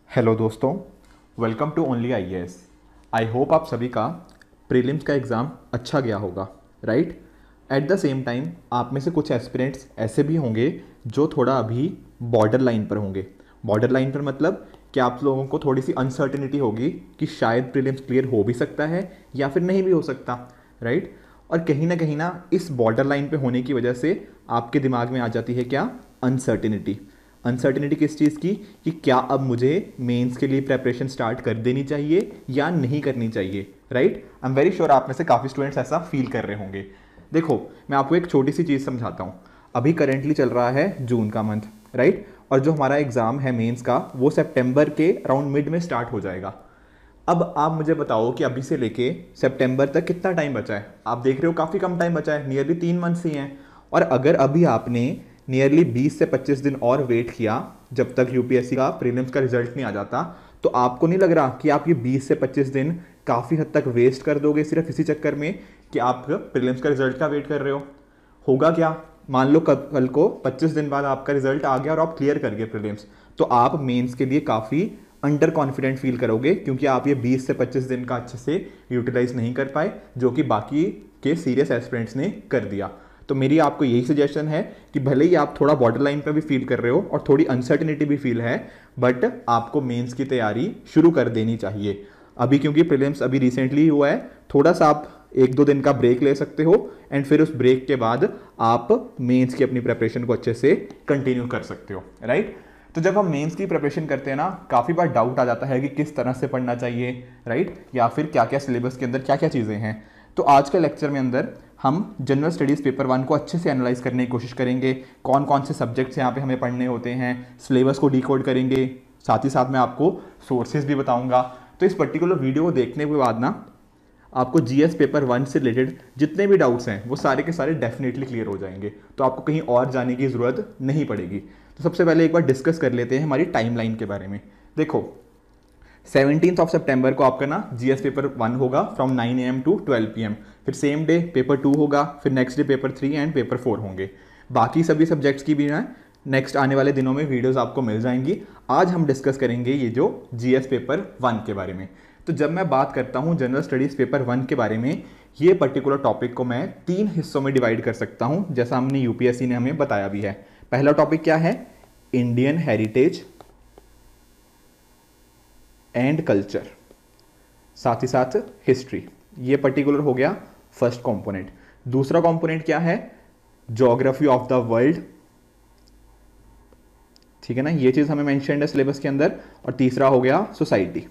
Hello दोस्तों, welcome to only IAS. I hope आप सभी का प्रीलिम्स का एग्ज़ाम अच्छा गया होगा, right. At the same time आप में से कुछ एस्पिरेंट्स ऐसे भी होंगे जो थोड़ा अभी बॉर्डर लाइन पर होंगे। बॉर्डर लाइन पर मतलब कि आप लोगों को थोड़ी सी अनसर्टिनिटी होगी कि शायद प्रीलिम्स क्लियर हो भी सकता है या फिर नहीं भी हो सकता, राइट। और कहीं ना इस बॉर्डर लाइन पे होने की वजह से आपके दिमाग में आ जाती है क्या, अनसर्टिनिटी। अनसर्टिनिटी किस चीज़ की, कि क्या अब मुझे मेंस के लिए प्रेपरेशन स्टार्ट कर देनी चाहिए या नहीं करनी चाहिए, right. I am very sure आप में से काफ़ी स्टूडेंट्स ऐसा फील कर रहे होंगे। देखो, मैं आपको एक छोटी सी चीज़ समझाता हूँ। अभी करेंटली चल रहा है जून का मंथ, राइट। और जो हमारा एग्ज़ाम है मेंस का वो सितंबर के अराउंड मिड में स्टार्ट हो जाएगा। अब आप मुझे बताओ कि अभी से लेके सितंबर तक कितना टाइम बचा है। आप देख रहे हो काफ़ी कम टाइम बचा है, नियरली 3 मंथ्स ही हैं। और अगर अभी आपने नियरली 20 से 25 दिन और वेट किया जब तक यूपीएससी का प्रीलिम्स का रिजल्ट नहीं आ जाता, तो आपको नहीं लग रहा कि आप ये 20 से 25 दिन काफ़ी हद तक वेस्ट कर दोगे सिर्फ इसी चक्कर में कि आप प्रीलिम्स का रिजल्ट का वेट कर रहे हो। होगा क्या, मान लो कल को 25 दिन बाद आपका रिजल्ट आ गया और आप क्लियर कर गए प्रीलिम्स, तो आप मेंस के लिए काफ़ी अंडर कॉन्फिडेंट फील करोगे क्योंकि आप ये 20 से 25 दिन का अच्छे से यूटिलाइज नहीं कर पाए जो कि बाकी के सीरियस एस्पिरेंट्स ने कर दिया। तो मेरी आपको यही सजेशन है कि भले ही आप थोड़ा बॉर्डर लाइन पर भी फील कर रहे हो और थोड़ी अनसर्टिनिटी भी फील है, बट आपको मेंस की तैयारी शुरू कर देनी चाहिए अभी, क्योंकि प्रीलिम्स अभी रिसेंटली हुआ है। थोड़ा सा आप 1-2 दिन का ब्रेक ले सकते हो एंड फिर उस ब्रेक के बाद आप मेंस की अपनी प्रिपरेशन को अच्छे से कंटिन्यू कर सकते हो, राइट। तो जब हम मेंस की प्रिपरेशन करते हैं ना, काफ़ी बार डाउट आ जाता है कि किस तरह से पढ़ना चाहिए, राइट, या फिर क्या क्या सिलेबस के अंदर क्या क्या चीज़ें हैं। तो आज के लेक्चर में अंदर हम जनरल स्टडीज़ पेपर 1 को अच्छे से एनालाइज करने की कोशिश करेंगे। कौन कौन से सब्जेक्ट्स यहाँ पे हमें पढ़ने होते हैं, सिलेबस को डिकोड करेंगे, साथ ही साथ मैं आपको सोर्सेज भी बताऊंगा। तो इस पर्टिकुलर वीडियो को देखने के बाद ना आपको जीएस पेपर 1 से रिलेटेड जितने भी डाउट्स हैं वो सारे के सारे डेफिनेटली क्लियर हो जाएंगे, तो आपको कहीं और जाने की ज़रूरत नहीं पड़ेगी। तो सबसे पहले एक बार डिस्कस कर लेते हैं हमारी टाइमलाइन के बारे में। देखो, 17 सितंबर को आपका ना जीएस पेपर 1 होगा फ्रॉम 9 AM टू 12 PM। फिर सेम डे पेपर 2 होगा, फिर next day paper 3 and paper 4 होंगे। बाकी सभी सब्जेक्ट्स की भी ना नेक्स्ट आने वाले दिनों में वीडियोस आपको मिल जाएंगी। आज हम डिस्कस करेंगे ये जो जीएस पेपर 1 के बारे में। तो जब मैं बात करता हूँ जनरल स्टडीज़ पेपर 1 के बारे में, ये पर्टिकुलर टॉपिक को मैं 3 हिस्सों में डिवाइड कर सकता हूँ, जैसा हमने यूपीएससी ने हमें बताया भी है। पहला टॉपिक क्या है, इंडियन हेरिटेज एंड कल्चर, साथ ही साथ हिस्ट्री। ये पर्टिकुलर हो गया फर्स्ट कंपोनेंट। दूसरा कंपोनेंट क्या है, ज्योग्राफी ऑफ द वर्ल्ड, ठीक है ना, ये चीज हमें मेंशन्ड है सिलेबस के अंदर। और तीसरा हो गया सोसाइटी,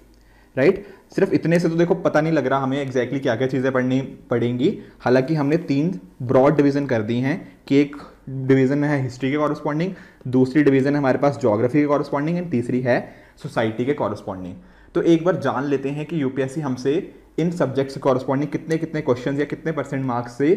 राइट। सिर्फ इतने से तो देखो पता नहीं लग रहा हमें एग्जैक्टली क्या क्या चीज़ें पढ़नी पड़ेंगी। हालांकि हमने 3 ब्रॉड डिवीजन कर दी हैं कि एक डिवीजन है हिस्ट्री के कॉरस्पॉन्डिंग, दूसरी डिवीजन है हमारे पास ज्योग्राफी के कॉरस्पॉन्डिंग एंड तीसरी है सोसाइटी के कॉरस्पॉन्डिंग। तो एक बार जान लेते हैं कि यूपीएससी हमसे इन सब्जेक्ट्स के कॉरस्पॉन्डिंग कितने कितने क्वेश्चन या कितने % मार्क्स से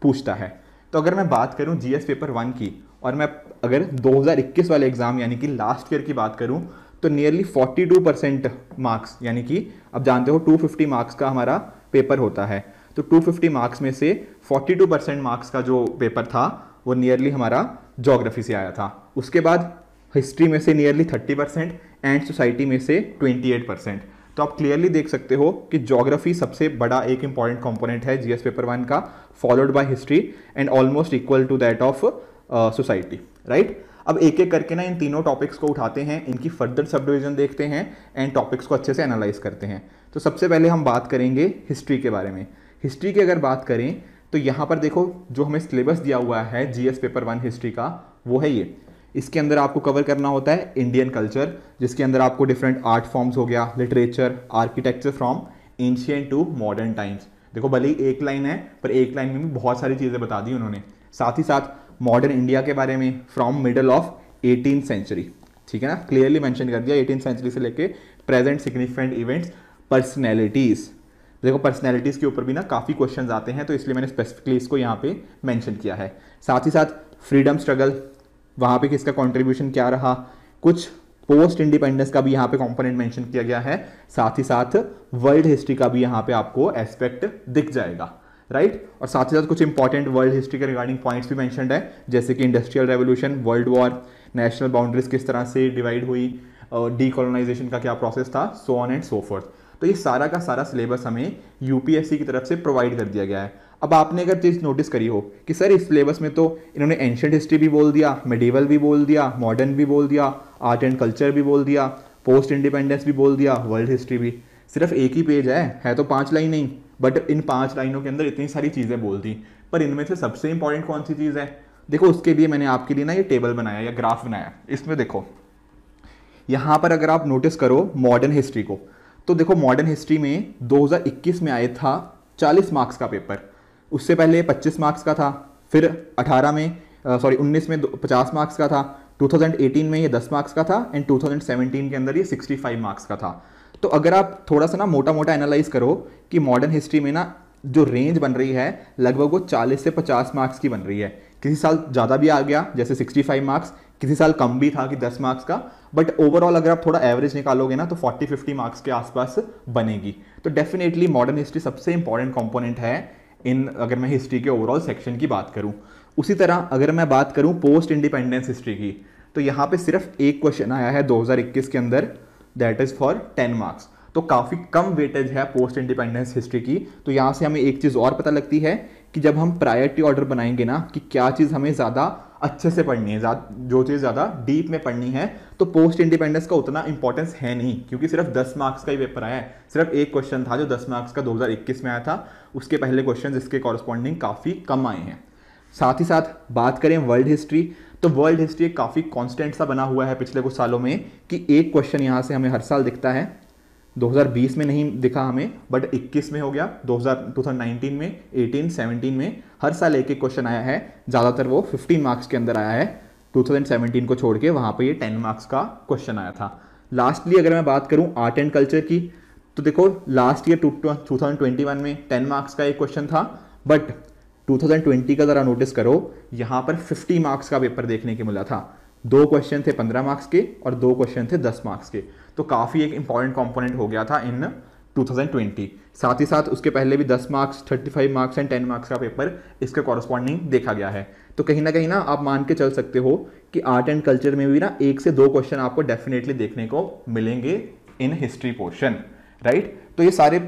पूछता है। तो अगर मैं बात करूं जीएस पेपर 1 की, और मैं अगर 2021 वाले एग्जाम यानी कि लास्ट ईयर की बात करूं, तो नियरली 42% मार्क्स, यानी कि अब जानते हो 250 मार्क्स का हमारा पेपर होता है। तो 250 मार्क्स में से 42% मार्क्स का जो पेपर था वो नियरली हमारा ज्योग्राफी से आया था। उसके बाद हिस्ट्री में से नियरली 30% एंड सोसाइटी में से 28%। तो आप क्लियरली देख सकते हो कि ज्योग्राफी सबसे बड़ा एक इंपॉर्टेंट कंपोनेंट है जीएस पेपर 1 का, followed by history and almost equal to that of society, right. अब एक एक करके ना इन तीनों टॉपिक्स को उठाते हैं, इनकी फर्दर सब डिवीजन देखते हैं एंड टॉपिक्स को अच्छे से एनालाइज करते हैं। तो सबसे पहले हम बात करेंगे हिस्ट्री के बारे में। हिस्ट्री की अगर बात करें तो यहाँ पर देखो जो हमें सिलेबस दिया हुआ है जीएस पेपर 1 हिस्ट्री का वो है ये। इसके अंदर आपको कवर करना होता है इंडियन कल्चर, जिसके अंदर आपको डिफरेंट आर्ट फॉर्म्स हो गया, literature, architecture from ancient to modern times. देखो भले ही एक लाइन है पर एक लाइन में भी बहुत सारी चीज़ें बता दी उन्होंने। साथ ही साथ मॉडर्न इंडिया के बारे में from middle of 18th century, ठीक है ना, क्लियरली मेंशन कर दिया 18th सेंचुरी से लेके प्रेजेंट सिग्निफिकेंट इवेंट्स, पर्सनैलिटीज़। देखो पर्सनैलिटीज़ के ऊपर भी ना काफ़ी क्वेश्चंस आते हैं, तो इसलिए मैंने स्पेसिफिकली इसको यहाँ पे मेंशन किया है। साथ ही साथ फ्रीडम स्ट्रगल, वहाँ पे किसका कंट्रीब्यूशन क्या रहा, कुछ पोस्ट इंडिपेंडेंस का भी यहाँ पे कंपोनेंट मेंशन किया गया है। साथ ही साथ वर्ल्ड हिस्ट्री का भी यहाँ पे आपको एस्पेक्ट दिख जाएगा, राइट। और साथ ही साथ कुछ इंपॉर्टेंट वर्ल्ड हिस्ट्री के रिगार्डिंग पॉइंट्स भी मेंशन्ड है, जैसे कि industrial revolution, world war, national boundaries किस तरह से डिवाइड हुई, डीकोलोनाइजेशन का क्या प्रोसेस था, so on and so fourth. तो ये सारा का सारा सिलेबस हमें यूपीएससी की तरफ से प्रोवाइड कर दिया गया है। अब आपने अगर चीज़ नोटिस करी हो कि सर इस सिलेबस में तो इन्होंने एंशियंट हिस्ट्री भी बोल दिया, मेडिवल भी बोल दिया, मॉडर्न भी बोल दिया, आर्ट एंड कल्चर भी बोल दिया, पोस्ट इंडिपेंडेंस भी बोल दिया, वर्ल्ड हिस्ट्री भी। सिर्फ एक ही पेज है तो 5 लाइन नहीं, बट इन 5 लाइनों के अंदर इतनी सारी चीज़ें बोल दी। पर इनमें से सबसे इंपॉर्टेंट कौन सी चीज़ है? देखो उसके लिए मैंने आपके लिए ना ये टेबल बनाया या ग्राफ बनाया। इसमें देखो यहाँ पर अगर आप नोटिस करो मॉडर्न हिस्ट्री को, तो देखो मॉडर्न हिस्ट्री में 2021 में आया था 40 मार्क्स का पेपर, उससे पहले 25 मार्क्स का था, फिर 19 में 50 मार्क्स का था, 2018 में ये 10 मार्क्स का था एंड 2017 के अंदर ये 65 मार्क्स का था। तो अगर आप थोड़ा सा ना मोटा मोटा एनालाइज करो कि मॉडर्न हिस्ट्री में ना जो रेंज बन रही है लगभग वो 40 से 50 मार्क्स की बन रही है। किसी साल ज़्यादा भी आ गया जैसे 65 मार्क्स, किसी साल कम भी था कि 10 मार्क्स का, बट ओवरऑल अगर आप थोड़ा एवरेज निकालोगे ना तो 40-50 मार्क्स के आसपास बनेगी। तो डेफिनेटली मॉडर्न हिस्ट्री सबसे इंपॉर्टेंट कंपोनेंट है इन, अगर मैं हिस्ट्री के ओवरऑल सेक्शन की बात करूं। उसी तरह अगर मैं बात करूं पोस्ट इंडिपेंडेंस हिस्ट्री की, तो यहाँ पे सिर्फ एक क्वेश्चन आया है 2021 के अंदर, दैट इज फॉर 10 मार्क्स। तो काफ़ी कम वेटेज है पोस्ट इंडिपेंडेंस हिस्ट्री की। तो यहाँ से हमें एक चीज़ और पता लगती है कि जब हम प्रायोरिटी ऑर्डर बनाएंगे ना कि क्या चीज़ हमें ज़्यादा अच्छे से पढ़नी है, जो चीज़ ज़्यादा डीप में पढ़नी है, तो पोस्ट इंडिपेंडेंस का उतना इंपॉर्टेंस है नहीं, क्योंकि सिर्फ 10 मार्क्स का ही पेपर आया है। सिर्फ एक क्वेश्चन था जो 10 मार्क्स का 2021 में आया था, उसके पहले क्वेश्चन इसके कॉरस्पॉन्डिंग काफ़ी कम आए हैं। साथ ही साथ बात करें वर्ल्ड हिस्ट्री, तो वर्ल्ड हिस्ट्री काफ़ी कॉन्स्टेंट सा बना हुआ है पिछले कुछ सालों में कि एक क्वेश्चन यहाँ से हमें हर साल दिखता है। 2020 में नहीं दिखा हमें, बट 21 में हो गया, 2019 में, 18, 17 में हर साल एक एक क्वेश्चन आया है। ज़्यादातर वो 15 मार्क्स के अंदर आया है, 2017 को छोड़ के वहाँ पे ये 10 मार्क्स का क्वेश्चन आया था। लास्टली अगर मैं बात करूँ आर्ट एंड कल्चर की, तो देखो लास्ट ईयर 2021 में 10 मार्क्स का एक क्वेश्चन था, बट 2020 का ज़रा नोटिस करो, यहाँ पर 50 मार्क्स का पेपर देखने को मिला था। 2 क्वेश्चन थे 15 मार्क्स के और 2 क्वेश्चन थे 10 मार्क्स के। तो काफ़ी एक इंपॉर्टेंट कंपोनेंट हो गया था इन 2020। साथ ही साथ उसके पहले भी 10 मार्क्स, 35 मार्क्स एंड 10 मार्क्स का पेपर इसके कॉरस्पॉन्डिंग देखा गया है। तो कहीं ना आप मान के चल सकते हो कि आर्ट एंड कल्चर में भी ना 1 से 2 क्वेश्चन आपको डेफिनेटली देखने को मिलेंगे इन हिस्ट्री पोर्शन, राइट। तो ये सारे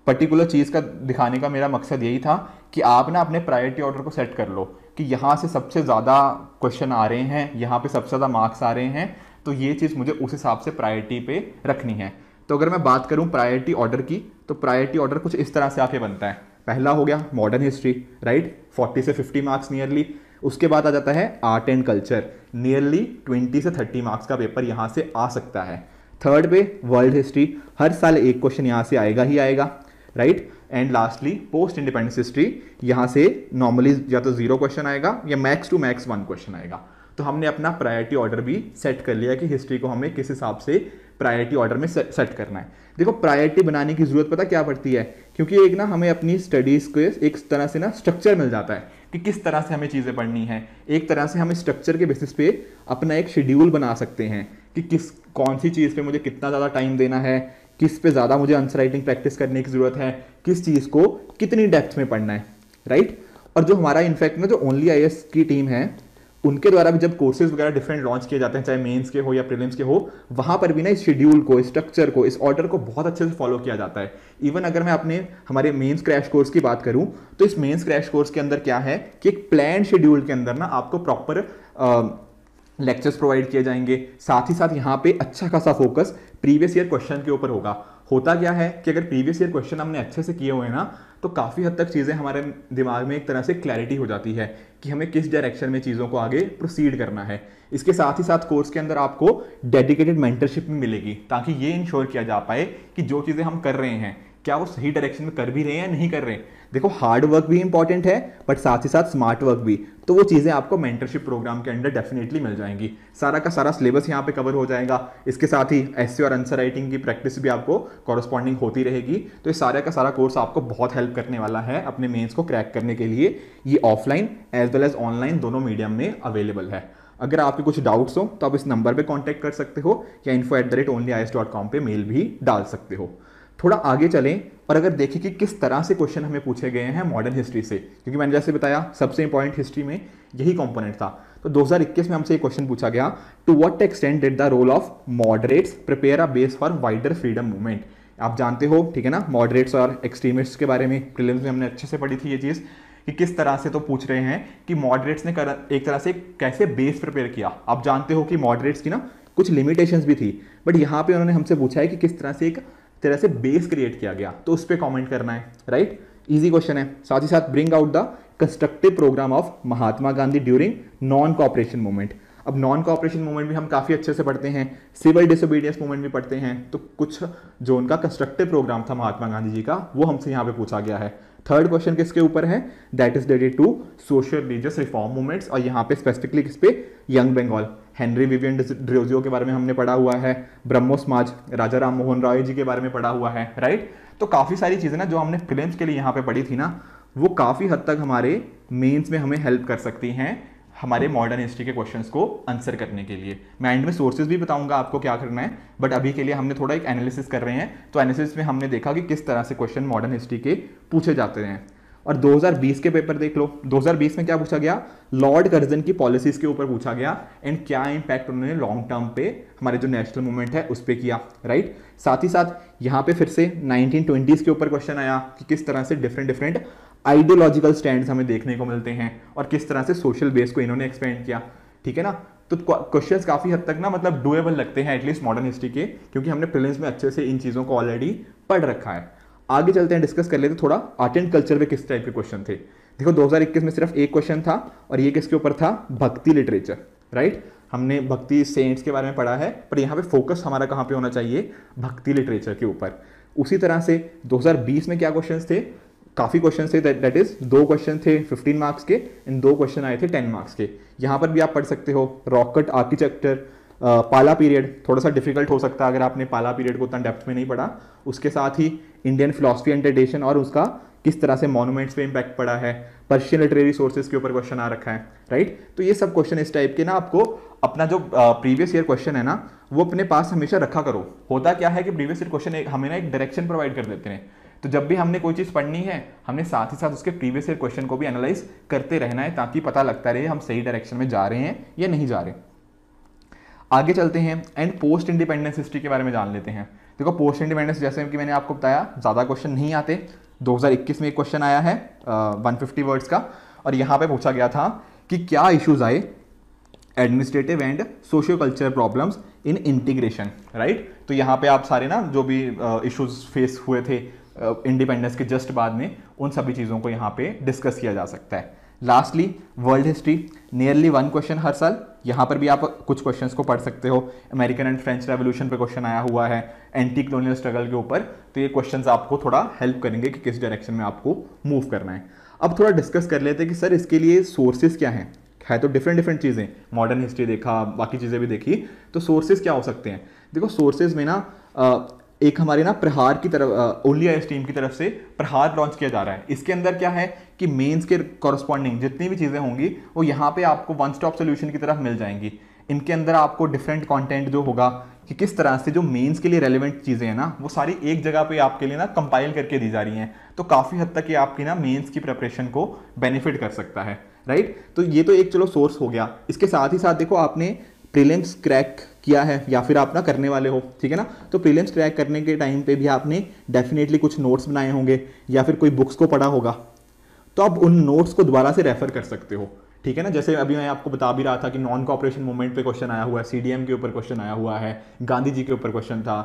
पर्टिकुलर चीज़ का दिखाने का मेरा मकसद यही था कि आप ना अपने प्रायोरिटी ऑर्डर को सेट कर लो कि यहाँ से सबसे ज़्यादा क्वेश्चन आ रहे हैं, यहाँ पे सबसे ज़्यादा मार्क्स आ रहे हैं, तो ये चीज़ मुझे उस हिसाब से प्रायोरिटी पे रखनी है। तो अगर मैं बात करूँ प्रायोरिटी ऑर्डर की, तो प्रायोरिटी ऑर्डर कुछ इस तरह से आके बनता है। पहला हो गया मॉडर्न हिस्ट्री, राइट, 40 से 50 मार्क्स नियरली। उसके बाद आ जाता है आर्ट एंड कल्चर, नियरली 20 से 30 मार्क्स का पेपर यहाँ से आ सकता है। थर्ड पे वर्ल्ड हिस्ट्री, हर साल एक क्वेश्चन यहाँ से आएगा ही आएगा, right. And lastly post independence history, यहाँ से नॉर्मली या तो 0 क्वेश्चन आएगा या मैक्स टू मैक्स 1 क्वेश्चन आएगा। तो हमने अपना प्रायोरिटी ऑर्डर भी सेट कर लिया कि हिस्ट्री को हमें किस हिसाब से प्रायोरिटी ऑर्डर में सेट करना है। देखो प्रायोरिटी बनाने की जरूरत पता क्या पड़ती है, क्योंकि एक ना हमें अपनी स्टडीज़ को एक तरह से ना स्ट्रक्चर मिल जाता है कि किस तरह से हमें चीज़ें पढ़नी है। एक तरह से हम स्ट्रक्चर के बेसिस पे अपना एक शेड्यूल बना सकते हैं कि कौन सी चीज़ पे मुझे कितना ज़्यादा टाइम देना है, किस पे ज़्यादा मुझे आंसर राइटिंग प्रैक्टिस करने की ज़रूरत है, किस चीज़ को कितनी डेप्थ में पढ़ना है, राइट। और जो हमारा इनफैक्ट ना जो ओनली आईएएस की टीम है, उनके द्वारा भी जब कोर्सेज वगैरह डिफरेंट लॉन्च किए जाते हैं, चाहे मेंस के हो या प्रीलिम्स के हो, वहाँ पर भी ना इस शेड्यूल को, इस स्ट्रक्चर को, इस ऑर्डर को बहुत अच्छे से फॉलो किया जाता है। इवन अगर मैं हमारे मेंस क्रैश कोर्स की बात करूँ, तो इस मेंस क्रैश कोर्स के अंदर क्या है कि एक प्लान शेड्यूल के अंदर ना आपको प्रॉपर लेक्चर्स प्रोवाइड किए जाएंगे। साथ ही साथ यहाँ पे अच्छा खासा फोकस प्रीवियस ईयर क्वेश्चन के ऊपर होगा। होता क्या है कि अगर प्रीवियस ईयर क्वेश्चन हमने अच्छे से किए हुए हैं ना, तो काफ़ी हद तक चीज़ें हमारे दिमाग में एक तरह से क्लैरिटी हो जाती है कि हमें किस डायरेक्शन में चीज़ों को आगे प्रोसीड करना है। इसके साथ ही साथ कोर्स के अंदर आपको डेडिकेटेड मेंटरशिप भी मिलेगी, ताकि ये इंश्योर किया जा पाए कि जो चीज़ें हम कर रहे हैं क्या वो सही डायरेक्शन में कर भी रहे हैं या नहीं कर रहे हैं। देखो हार्ड वर्क भी इंपॉर्टेंट है, बट साथ ही साथ स्मार्ट वर्क भी। तो वो चीज़ें आपको मेंटरशिप प्रोग्राम के अंडर डेफिनेटली मिल जाएंगी। सारा का सारा सिलेबस यहाँ पे कवर हो जाएगा। इसके साथ ही एस्से और आंसर राइटिंग की प्रैक्टिस भी आपको कॉरस्पॉन्डिंग होती रहेगी। तो ये सारा का सारा कोर्स आपको बहुत हेल्प करने वाला है अपने मेंस को क्रैक करने के लिए। ये offline as well as online दोनों मीडियम में अवेलेबल है। अगर आपके कुछ डाउट्स हो तो आप इस नंबर पे कांटेक्ट कर सकते हो या info@onlyis.com पे मेल भी डाल सकते हो। थोड़ा आगे चलें और अगर देखें कि किस तरह से क्वेश्चन हमें पूछे गए हैं मॉडर्न हिस्ट्री से, क्योंकि मैंने जैसे बताया सबसे इंपॉर्टेंट हिस्ट्री में यही कंपोनेंट था। तो 2021 में हमसे एक क्वेश्चन पूछा गया, to what extent did the role of moderates prepare a base for wider freedom movement. आप जानते हो, ठीक है ना, मॉडरेट्स और एक्सट्रीमिस्ट्स के बारे में प्रीलिम्स में हमने अच्छे से पढ़ी थी ये चीज़ कि किस तरह से, तो पूछ रहे हैं कि मॉडरेट्स ने एक तरह से कैसे बेस प्रिपेयर किया। आप जानते हो कि मॉडरेट्स की ना कुछ लिमिटेशंस भी थी, बट यहाँ पे उन्होंने हमसे पूछा है कि किस तरह से बेस क्रिएट किया गया, तो उस पर कॉमेंट करना है, राइट। इजी क्वेश्चन है। साथ ही साथ bring out the constructive programme of Mahatma Gandhi during non cooperation movement. अब नॉन कोऑपरेशन मूवमेंट भी हम काफ़ी अच्छे से पढ़ते हैं, सिविल डिसोबीडियंस मूवमेंट भी पढ़ते हैं, तो कुछ जो उनका कंस्ट्रक्टिव प्रोग्राम था महात्मा गांधी जी का, वो हमसे यहाँ पे पूछा गया है। थर्ड क्वेश्चन किसके ऊपर है, that is dedicated to social religious reform movements, और यहाँ पे स्पेसिफिकली किस पे, young Bengal. Henry Vivian Derozio के बारे में हमने पढ़ा हुआ है, ब्रह्मो समाज, राजा राम मोहन राय जी के बारे में पढ़ा हुआ है, राइट। तो काफ़ी सारी चीज़ें ना जो हमने फिल्म्स के लिए यहाँ पे पढ़ी थी ना, वो काफ़ी हद तक हमारे मेंस में हमें हेल्प कर सकती हैं हमारे मॉडर्न हिस्ट्री के क्वेश्चंस को आंसर करने के लिए। मैं एंड में सोर्सेज भी बताऊंगा आपको क्या करना है, बट अभी के लिए हमने थोड़ा एक एनालिसिस कर रहे हैं। तो एनालिसिस में हमने देखा कि किस तरह से क्वेश्चन मॉडर्न हिस्ट्री के पूछे जाते हैं। और 2020 के पेपर देख लो, 2020 में क्या पूछा गया, लॉर्ड कर्जन की पॉलिसीज के ऊपर पूछा गया एंड क्या इंपैक्ट उन्होंने लॉन्ग टर्म पे हमारे जो नेशनल मूवमेंट है उस पर किया, राइट। साथ ही साथ यहाँ पे फिर से 1920s के ऊपर क्वेश्चन आया कि किस तरह से डिफरेंट आइडियोलॉजिकल स्टैंड्स हमें देखने को मिलते हैं और किस तरह से सोशल बेस को इन्होंने एक्सपेंड किया, ठीक है ना। तो क्वेश्चंस काफ़ी हद तक ना मतलब डुएबल लगते हैं एटलीस्ट मॉडर्न हिस्ट्री के, क्योंकि हमने प्रीलिम्स में अच्छे से इन चीज़ों को ऑलरेडी पढ़ रखा है। आगे चलते हैं, डिस्कस कर लेते थोड़ा आर्ट एंड कल्चर में किस टाइप के क्वेश्चन थे। देखो 2021 में सिर्फ एक क्वेश्चन था, और ये किसके ऊपर था, भक्ति लिटरेचर, राइट। हमने भक्ति सेंट्स के बारे में पढ़ा है, पर यहाँ पे फोकस हमारा कहाँ पे होना चाहिए, भक्ति लिटरेचर के ऊपर। उसी तरह से 2020 में क्या क्वेश्चंस थे, काफ़ी क्वेश्चन थे, दैट इज 2 क्वेश्चन थे 15 मार्क्स के, इन 2 क्वेश्चन आए थे 10 मार्क्स के। यहाँ पर भी आप पढ़ सकते हो रॉककट आर्किटेक्चर, पाला पीरियड थोड़ा सा डिफिकल्ट हो सकता है अगर आपने पाला पीरियड को उतना डेप्थ में नहीं पढ़ा। उसके साथ ही इंडियन फिलोसफी एंड ट्रेडिशन और उसका किस तरह से मॉन्यूमेंट्स पे इम्पैक्ट पड़ा है, पर्शियन लिटरेरी सोर्सेज के ऊपर क्वेश्चन आ रखा है, राइट। तो ये सब क्वेश्चन इस टाइप के ना आपको अपना जो प्रीवियस ईयर क्वेश्चन है ना वो अपने पास हमेशा रखा करो। होता क्या है कि प्रीवियस ईयर क्वेश्चन हमें ना एक डायरेक्शन प्रोवाइड कर देते हैं, तो जब भी हमने कोई चीज़ पढ़नी है हमने साथ ही साथ उसके प्रीवियस ईयर क्वेश्चन को भी एनालाइज करते रहना है, ताकि पता लगता रहे हम सही डायरेक्शन में जा रहे हैं या नहीं जा रहे। आगे चलते हैं एंड पोस्ट इंडिपेंडेंस हिस्ट्री के बारे में जान लेते हैं। देखो पोस्ट इंडिपेंडेंस जैसे कि मैंने आपको बताया ज़्यादा क्वेश्चन नहीं आते। 2021 में एक क्वेश्चन आया है 150 वर्ड्स का, और यहाँ पे पूछा गया था कि क्या इश्यूज आए administrative and socio cultural problems in integration, right. तो यहाँ पे आप सारे ना जो भी इश्यूज फेस हुए थे इंडिपेंडेंस के जस्ट बाद में, उन सभी चीज़ों को यहाँ पे डिस्कस किया जा सकता है। Lastly world history, nearly 1 question हर साल, यहाँ पर भी आप कुछ क्वेश्चंस को पढ़ सकते हो। अमेरिकन एंड फ्रेंच रेवोल्यूशन पे क्वेश्चन आया हुआ है, एंटी कॉलोनियल स्ट्रगल के ऊपर, तो ये क्वेश्चंस आपको थोड़ा हेल्प करेंगे कि किस डायरेक्शन में आपको मूव करना है। अब थोड़ा डिस्कस कर लेते हैं कि सर इसके लिए सोर्सेज क्या हैं। है तो डिफरेंट चीज़ें, मॉडर्न हिस्ट्री देखा, बाकी चीज़ें भी देखी, तो सोर्सेज क्या हो सकते हैं। देखो सोर्सेज में ना एक हमारे ना प्रहार की तरफ, ओनली आईएएस टीम की तरफ से प्रहार लॉन्च किया जा रहा है। इसके अंदर क्या है कि मेंस के कॉरस्पॉन्डिंग जितनी भी चीज़ें होंगी वो यहाँ पे आपको वन स्टॉप सोल्यूशन की तरफ मिल जाएंगी। इनके अंदर आपको डिफरेंट कंटेंट जो होगा कि किस तरह से जो मेंस के लिए रेलेवेंट चीज़ें हैं ना वो सारी एक जगह पे आपके लिए ना कंपाइल करके दी जा रही हैं, तो काफ़ी हद तक ये आपकी ना मेंस की प्रिपरेशन को बेनिफिट कर सकता है, राइट। तो ये तो एक चलो सोर्स हो गया। इसके साथ ही साथ देखो आपने प्रीलिम्स क्रैक किया है या फिर आप ना करने वाले हो, ठीक है ना, तो प्रीलिम्स क्रैक करने के टाइम पे भी आपने डेफिनेटली कुछ नोट्स बनाए होंगे या फिर कोई बुक्स को पढ़ा होगा, तो आप उन नोट्स को दोबारा से रेफर कर सकते हो, ठीक है ना। जैसे अभी मैं आपको बता भी रहा था कि नॉन कोऑपरेशन मूवमेंट पे क्वेश्चन आया हुआ है, सीडीएम के ऊपर क्वेश्चन आया हुआ है, गांधी जी के ऊपर क्वेश्चन था,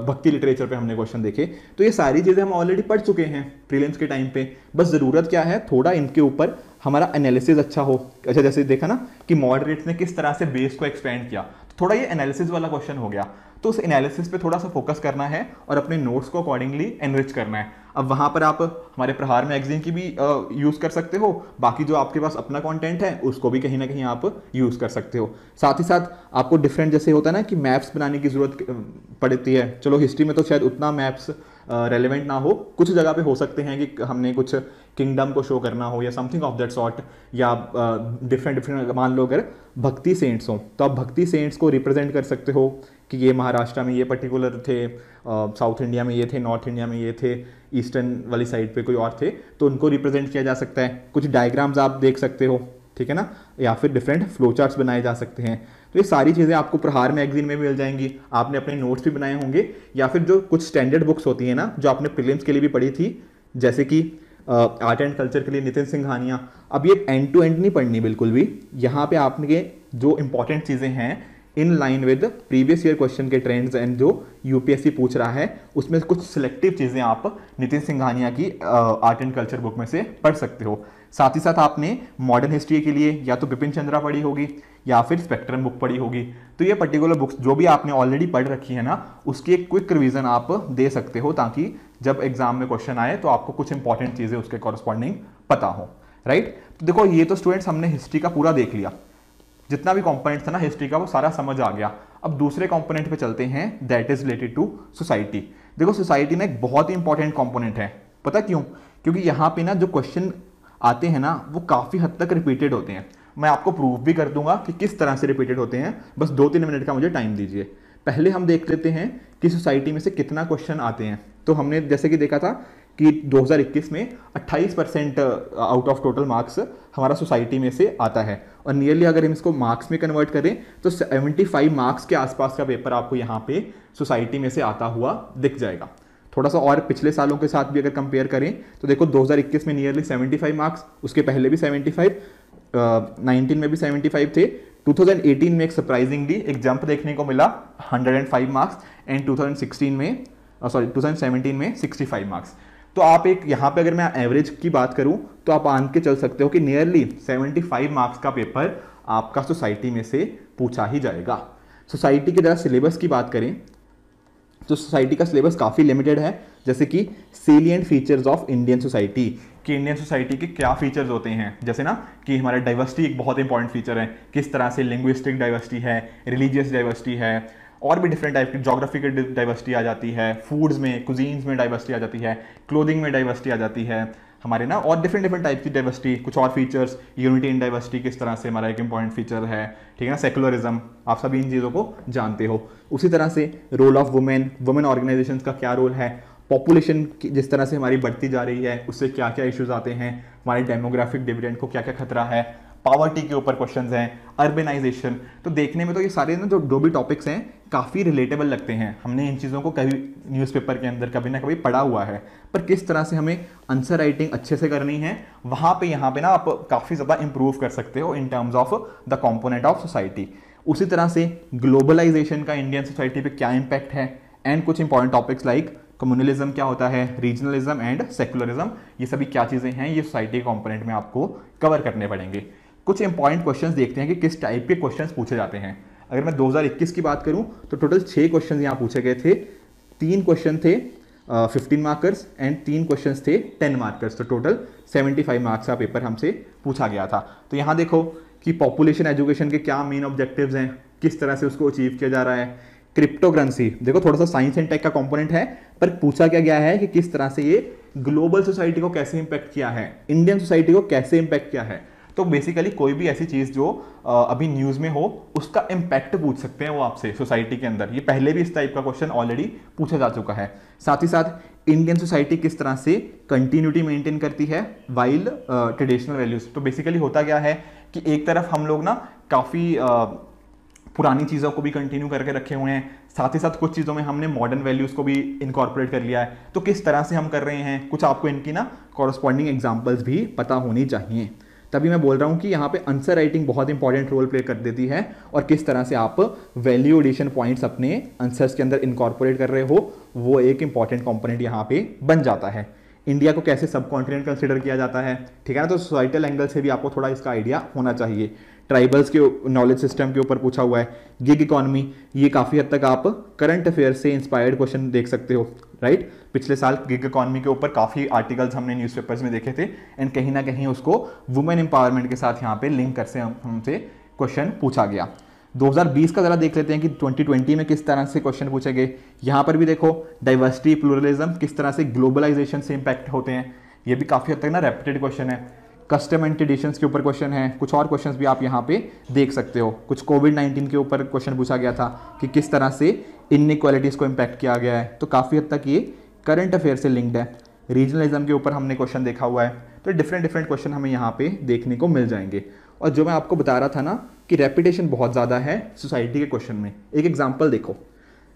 भक्ति लिटरेचर पे हमने क्वेश्चन देखे, तो ये सारी चीज़ें हम ऑलरेडी पढ़ चुके हैं प्रीलिम्स के टाइम पे। बस ज़रूरत क्या है, थोड़ा इनके ऊपर हमारा एनालिसिस अच्छा हो। अच्छा जैसे देखा ना कि मॉडरेट्स ने किस तरह से बेस को एक्सपेंड किया, तो थोड़ा ये एनालिसिस वाला क्वेश्चन हो गया, तो उस एनालिसिस पे थोड़ा सा फोकस करना है और अपने नोट्स को अकॉर्डिंगली एनरिच करना है। अब वहाँ पर आप हमारे प्रहार मैगजीन की भी यूज़ कर सकते हो, बाकी जो आपके पास अपना कंटेंट है उसको भी कहीं ना कहीं आप यूज़ कर सकते हो। साथ ही साथ आपको डिफरेंट जैसे होता है ना कि मैप्स बनाने की ज़रूरत पड़ती है, चलो हिस्ट्री में तो शायद उतना मैप्स रेलेवेंट ना हो, कुछ जगह पे हो सकते हैं कि हमने कुछ किंगडम को शो करना हो या समथिंग ऑफ दैट सॉर्ट, या डिफरेंट मान लो अगर भक्ति सेंट्स हो तो आप भक्ति सेंट्स को रिप्रेजेंट कर सकते हो कि ये महाराष्ट्र में ये पर्टिकुलर थे, साउथ इंडिया में ये थे, नॉर्थ इंडिया में ये थे, ईस्टर्न वाली साइड पे कोई और थे, तो उनको रिप्रेजेंट किया जा सकता है। कुछ डायग्राम्स आप देख सकते हो, ठीक है ना, या फिर डिफरेंट फ्लो चार्ट्स बनाए जा सकते हैं। तो ये सारी चीज़ें आपको प्रहार मैगजीन में मिल जाएंगी। आपने अपने नोट्स भी बनाए होंगे, या फिर जो कुछ स्टैंडर्ड बुक्स होती हैं ना जो आपने प्रीलिम्स के लिए भी पढ़ी थी, जैसे कि आर्ट एंड कल्चर के लिए नितिन सिंघानिया। अब ये एंड टू एंड नहीं पढ़नी बिल्कुल भी, यहाँ पे आपने जो इंपॉर्टेंट चीज़ें हैं in line with previous year question के ट्रेंड्स एंड जो यूपीएससी पूछ रहा है, उसमें कुछ सिलेक्टिव चीज़ें आप नितिन सिंघानिया की आर्ट एंड कल्चर बुक में से पढ़ सकते हो। साथ ही साथ आपने मॉडर्न हिस्ट्री के लिए या तो बिपिन चंद्रा पढ़ी होगी या फिर स्पेक्ट्रम बुक पढ़ी होगी। तो ये पर्टिकुलर बुक्स जो भी आपने ऑलरेडी पढ़ रखी है ना, उसकी एक क्विक रिवीजन आप दे सकते हो, ताकि जब एग्जाम में क्वेश्चन आए तो आपको कुछ इंपॉर्टेंट चीज़ें उसके कॉरस्पॉन्डिंग पता हो, राइट। तो देखो ये तो स्टूडेंट्स हमने हिस्ट्री का पूरा देख लिया, जितना भी कंपोनेंट था ना हिस्ट्री का वो सारा समझ आ गया। अब दूसरे कंपोनेंट पे चलते हैं, that is related to society. देखो सोसाइटी ना एक बहुत ही इंपॉर्टेंट कंपोनेंट है, पता क्यों? क्योंकि यहाँ पे ना जो क्वेश्चन आते हैं ना वो काफ़ी हद तक रिपीटेड होते हैं। मैं आपको प्रूफ भी कर दूंगा कि किस तरह से रिपीटेड होते हैं, बस 2-3 मिनट का मुझे टाइम दीजिए। पहले हम देख लेते हैं कि सोसाइटी में से कितना क्वेश्चन आते हैं। तो हमने जैसे कि देखा था कि 2021 में 28% आउट ऑफ टोटल मार्क्स हमारा सोसाइटी में से आता है, और नियरली अगर हम इसको मार्क्स में कन्वर्ट करें तो 75 मार्क्स के आसपास का पेपर आपको यहाँ पे सोसाइटी में से आता हुआ दिख जाएगा। थोड़ा सा और पिछले सालों के साथ भी अगर कंपेयर करें तो देखो 2021 में नियरली 75 मार्क्स, उसके पहले भी 75, 19 में भी 75 थे। 2018 में एक सरप्राइजिंगली एक जंप देखने को मिला 105 मार्क्स, एंड 2017 में 65 मार्क्स। तो आप एक यहाँ पे अगर मैं एवरेज की बात करूँ तो आप मान के चल सकते हो कि नियरली 75 मार्क्स का पेपर आपका सोसाइटी में से पूछा ही जाएगा। सोसाइटी के जरा सिलेबस की बात करें तो सोसाइटी का सिलेबस काफ़ी लिमिटेड है, जैसे कि salient features of Indian society, कि इंडियन सोसाइटी के क्या फीचर्स होते हैं, जैसे ना कि हमारा डाइवर्सिटी एक बहुत इंपॉर्टेंट फीचर है, किस तरह से लिंग्विस्टिक डाइवर्सिटी है, रिलीजियस डाइवर्सिटी है, और भी डिफरेंट टाइप की जोग्राफिकल डाइवर्सिटी आ जाती है, फूड्स में कुजीन्स में डाइवर्सिटी आ जाती है, क्लोथिंग में डाइवर्सिटी आ जाती है हमारे ना, और डिफरेंट टाइप की डाइवर्सिटी, कुछ और फीचर्स, यूनिटी इन डाइवर्सिटी किस तरह से हमारा एक इंपॉर्टेंट फीचर है, ठीक है ना, सेकुलरिज्म, आप सभी इन चीज़ों को जानते हो। उसी तरह से role of women, women organisations का क्या रोल है, पॉपुलेशन जिस तरह से हमारी बढ़ती जा रही है उससे क्या क्या इश्यूज आते हैं, हमारे डेमोग्राफिक डिविडेंड को क्या क्या खतरा है, पॉवर्टी के ऊपर क्वेश्चंस हैं, अर्बनाइजेशन। तो देखने में तो ये सारे ना जो भी टॉपिक्स हैं काफ़ी रिलेटेबल लगते हैं, हमने इन चीज़ों को कभी न्यूज़पेपर के अंदर कभी ना कभी पढ़ा हुआ है, पर किस तरह से हमें आंसर राइटिंग अच्छे से करनी है वहाँ पे यहाँ पे ना आप काफ़ी ज़्यादा इंप्रूव कर सकते हो in terms of the component of society. उसी तरह से ग्लोबलाइजेशन का इंडियन सोसाइटी पे क्या इम्पैक्ट है, एंड कुछ इंपॉर्टेंट टॉपिक्स लाइक कम्युनलिज्म क्या होता है, रीजनलिज्म एंड सेकुलरिज्म, ये सभी क्या चीज़ें हैं, ये सोसाइटी के कॉम्पोनेंट में आपको कवर करने पड़ेंगे। कुछ इंपॉर्टेंट क्वेश्चंस देखते हैं कि किस टाइप के क्वेश्चंस पूछे जाते हैं। अगर मैं 2021 की बात करूं तो टोटल 6 क्वेश्चंस यहाँ पूछे गए थे। 3 क्वेश्चन थे 15 मार्कर्स एंड 3 क्वेश्चंस थे 10 मार्कर्स, तो टोटल 75 मार्क्स का पेपर हमसे पूछा गया था। तो यहाँ देखो कि पॉपुलेशन एजुकेशन के क्या मेन ऑब्जेक्टिव्स हैं, किस तरह से उसको अचीव किया जा रहा है। क्रिप्टोकरेंसी, देखो थोड़ा सा साइंस एंड टेक का कंपोनेंट है, पर पूछा क्या गया है कि किस तरह से ये ग्लोबल सोसाइटी को कैसे इंपैक्ट किया है, इंडियन सोसाइटी को कैसे इंपैक्ट किया है। तो बेसिकली कोई भी ऐसी चीज़ जो अभी न्यूज़ में हो उसका इम्पैक्ट पूछ सकते हैं वो आपसे सोसाइटी के अंदर। ये पहले भी इस टाइप का क्वेश्चन ऑलरेडी पूछा जा चुका है। साथ ही साथ इंडियन सोसाइटी किस तरह से कंटिन्यूटी मेंटेन करती है वाइल ट्रेडिशनल वैल्यूज। तो बेसिकली होता क्या है कि एक तरफ हम लोग ना काफ़ी पुरानी चीज़ों को भी कंटिन्यू करके रखे हुए हैं, साथ ही साथ कुछ चीज़ों में हमने मॉडर्न वैल्यूज़ को भी इनकॉर्पोरेट कर लिया है। तो किस तरह से हम कर रहे हैं, कुछ आपको इनकी ना कॉरस्पॉन्डिंग एग्जाम्पल्स भी पता होनी चाहिए। तभी मैं बोल रहा हूँ कि यहाँ पे आंसर राइटिंग बहुत इंपॉर्टेंट रोल प्ले कर देती है, और किस तरह से आप वैल्यू एडिशन पॉइंट्स अपने आंसर्स के अंदर इनकॉर्पोरेट कर रहे हो वो एक इंपॉर्टेंट कंपोनेंट यहाँ पे बन जाता है। इंडिया को कैसे सब कॉन्टिनेंट कंसिडर किया जाता है, ठीक है ना, तो सोसाइटल एंगल से भी आपको थोड़ा इसका आइडिया होना चाहिए। ट्राइबल्स के नॉलेज सिस्टम के ऊपर पूछा हुआ है। गिग इकॉनमी, ये काफ़ी हद तक आप करंट अफेयर से इंस्पायर्ड क्वेश्चन देख सकते हो, राइट। पिछले साल गिग इकॉनमी के ऊपर काफ़ी आर्टिकल्स हमने न्यूज़पेपर्स में देखे थे, एंड कहीं ना कहीं उसको वुमेन एम्पावरमेंट के साथ यहाँ पे लिंक कर से हमसे क्वेश्चन पूछा गया। 2020 का ज़रा देख लेते हैं कि 2020 में किस तरह से क्वेश्चन पूछे गए। यहाँ पर भी देखो डाइवर्सिटी प्लूरलिज्म किस तरह से ग्लोबलाइजेशन से इम्पैक्ट होते हैं, ये भी काफ़ी हद तक ना रेपिटेड क्वेश्चन है। कस्टम एंड ट्रेडिशंस के ऊपर क्वेश्चन है, कुछ और क्वेश्चंस भी आप यहाँ पे देख सकते हो। कुछ कोविड-19 के ऊपर क्वेश्चन पूछा गया था कि किस तरह से इनइक्वालिटीज़ को इम्पैक्ट किया गया है, तो काफ़ी हद तक ये करंट अफेयर से लिंक्ड है। रीजनलिज्म के ऊपर हमने क्वेश्चन देखा हुआ है। तो डिफरेंट क्वेश्चन हमें यहाँ पे देखने को मिल जाएंगे। और जो मैं आपको बता रहा था ना कि रेपिटेशन बहुत ज़्यादा है सोसाइटी के क्वेश्चन में। एक एग्जांपल देखो,